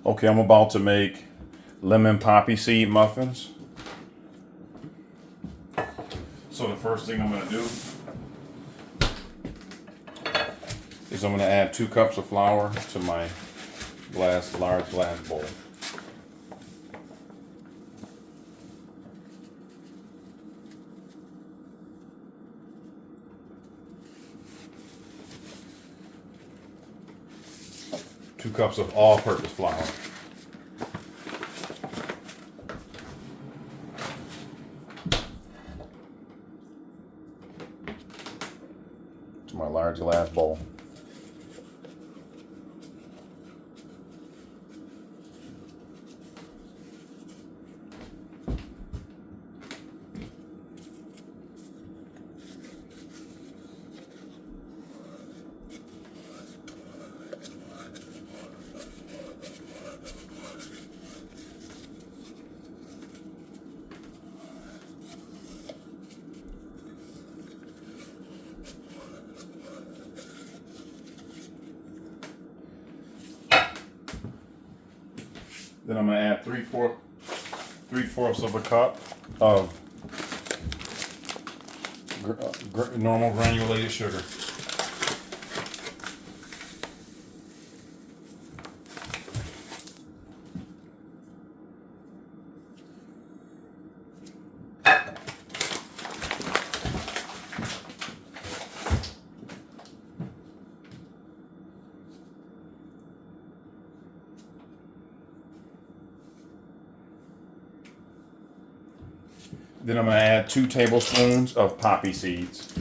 Okay, I'm about to make lemon poppy seed muffins. So the first thing I'm gonna do is I'm gonna add 2 cups of flour to my large glass bowl. Two cups of all-purpose flour. To my large glass bowl. Then I'm gonna add 3/4 of a cup of normal granulated sugar. Then I'm going to add 2 tablespoons of poppy seeds.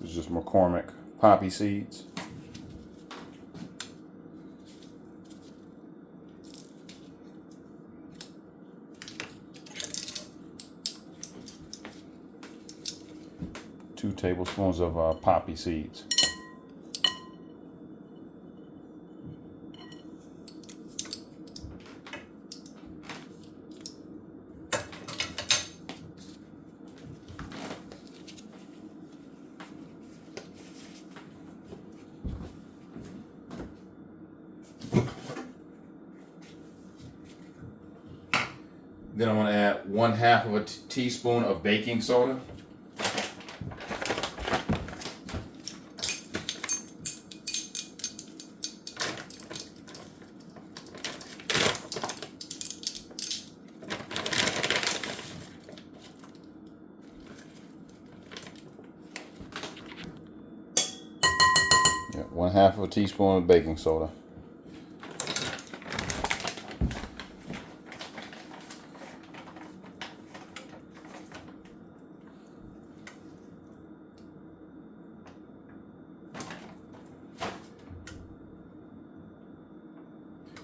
This is just McCormick poppy seeds. Two tablespoons of poppy seeds. Then I'm going to add 1/2 of a teaspoon of baking soda. Yeah, 1/2 of a teaspoon of baking soda.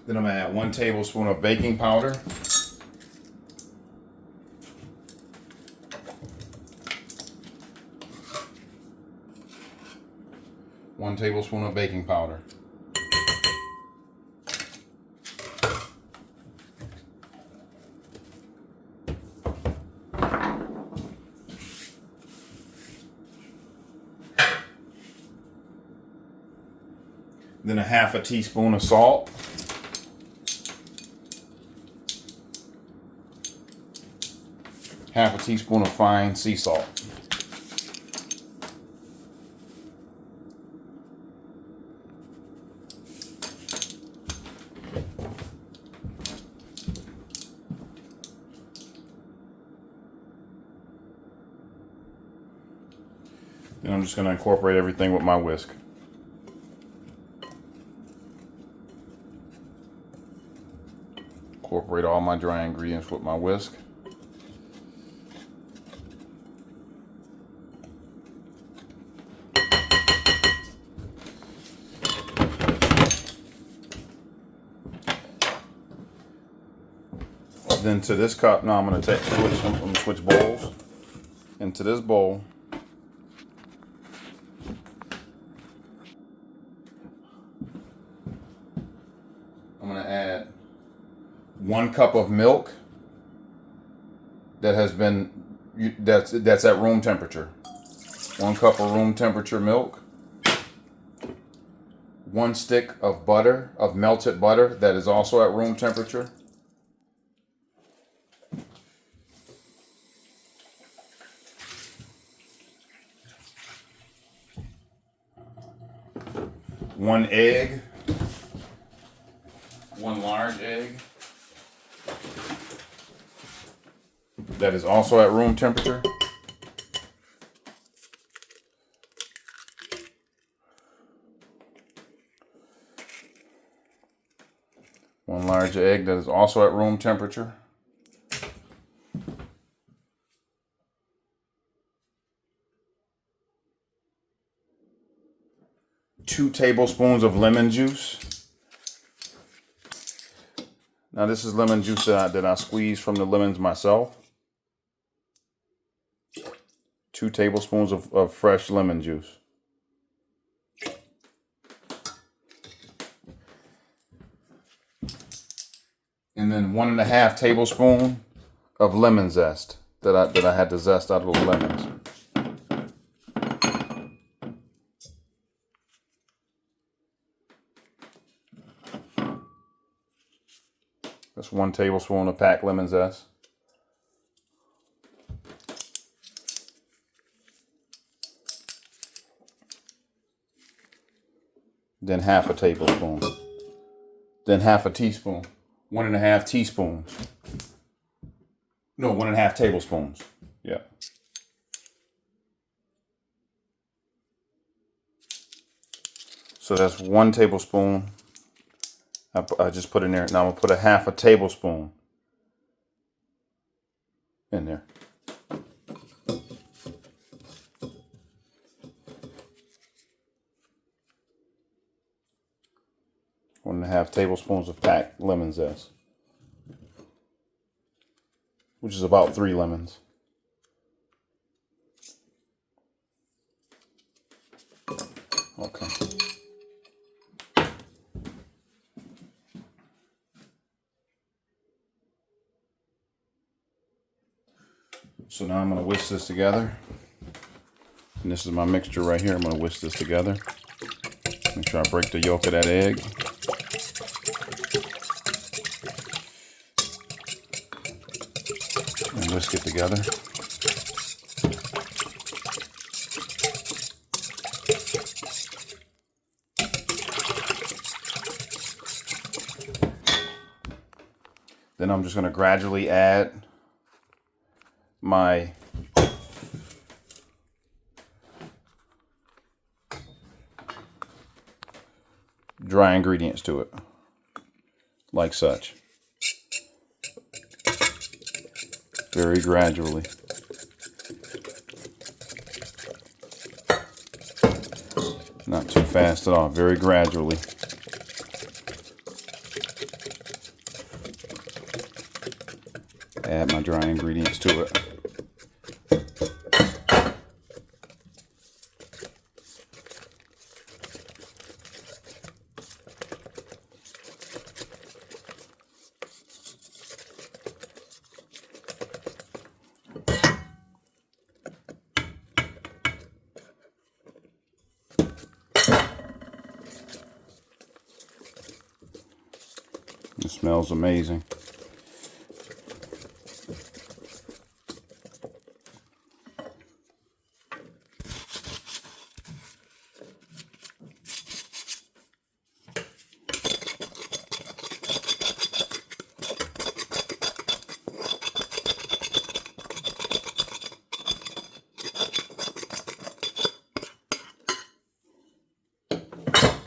Then I'm going to add 1 tablespoon of baking powder. One tablespoon of baking powder. Then 1/2 teaspoon of salt. Half a teaspoon of fine sea salt. Then I'm just going to incorporate everything with my whisk. Incorporate all my dry ingredients with my whisk. Then to this cup, now I'm going to switch bowls. Into this bowl, I'm going to add 1 cup of milk. that has been that's at room temperature. 1 cup of room temperature milk. 1 stick of butter, of melted butter that is also at room temperature. 1 egg. 1 large egg. That is also at room temperature. 1 large egg that is also at room temperature. 2 tablespoons of lemon juice. Now this is lemon juice that I squeezed from the lemons myself. 2 tablespoons of fresh lemon juice. And then 1.5 tablespoons of lemon zest that I had to zest out of those lemons. That's 1 tablespoon of packed lemon zest. Then 1/2 tablespoon. Then 1/2 teaspoon. 1.5 teaspoons. No, 1.5 tablespoons. Yeah. So that's 1 tablespoon. I just put in there. Now I'm gonna put 1/2 tablespoon in there. 1.5 tablespoons of packed lemon zest, which is about 3 lemons. Okay. So now I'm going to whisk this together. And this is my mixture right here. I'm going to whisk this together. Make sure I break the yolk of that egg. And whisk it together. Then I'm just going to gradually add my dry ingredients to it, like such. Very gradually. Not too fast at all, very gradually. Add my dry ingredients to it. It smells amazing.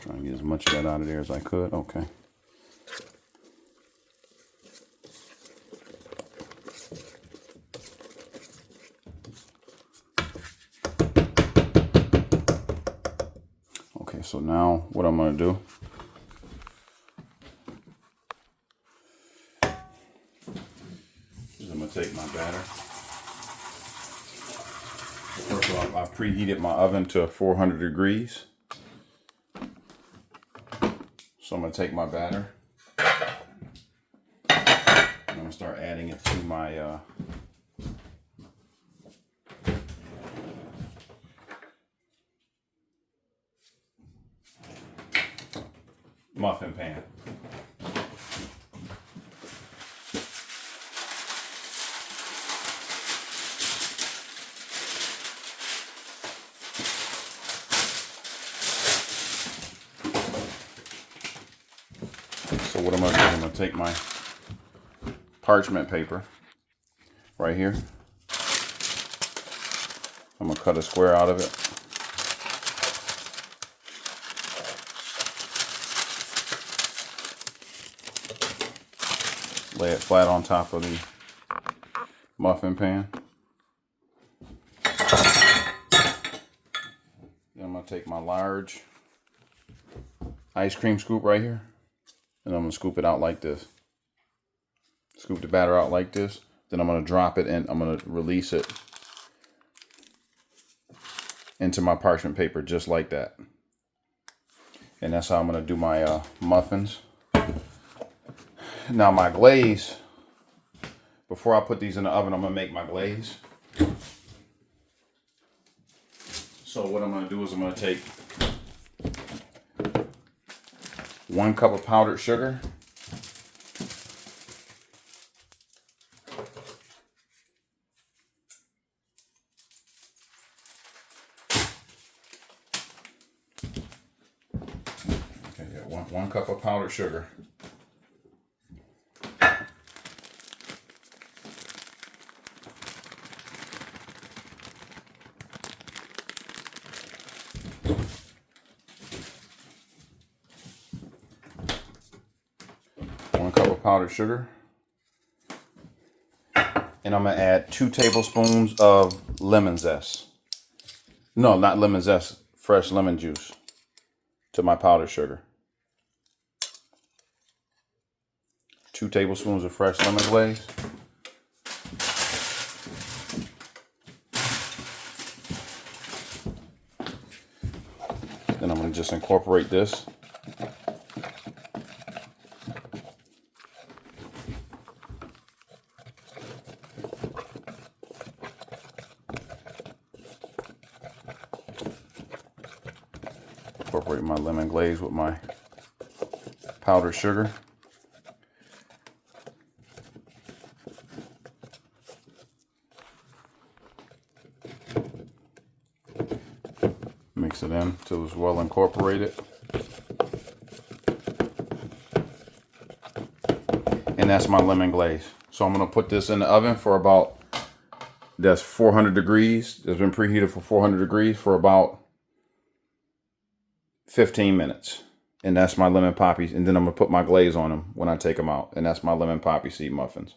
Try and get as much of that out of there as I could. Okay. Okay, so now what I'm going to do is I'm going to take my batter. First of all, I've preheated my oven to 400 degrees. So I'm going to take my batter. I'm going to start adding it to my muffin pan. So what I'm going to do is I'm going to take my parchment paper right here. I'm going to cut a square out of it. Lay it flat on top of the muffin pan. Then I'm going to take my large ice cream scoop right here, and I'm going to scoop it out like this. Scoop the batter out like this. Then I'm going to drop it and I'm going to release it into my parchment paper just like that. And that's how I'm going to do my muffins. Now my glaze, before I put these in the oven, I'm going to make my glaze. So what I'm going to do is I'm going to take 1 cup of powdered sugar. Okay, yeah, one cup of powdered sugar. Powdered sugar, and I'm gonna add 2 tablespoons of lemon zest. No, not lemon zest, fresh lemon juice to my powdered sugar. 2 tablespoons of fresh lemon glaze. Then I'm gonna just incorporate this. Incorporate my lemon glaze with my powdered sugar. Mix it in till it's well incorporated. And that's my lemon glaze. So I'm going to put this in the oven for about, that's 400 degrees. It's been preheated for 400 degrees for about 15 minutes. And that's my lemon poppies. And then I'm going to put my glaze on them when I take them out. And that's my lemon poppy seed muffins.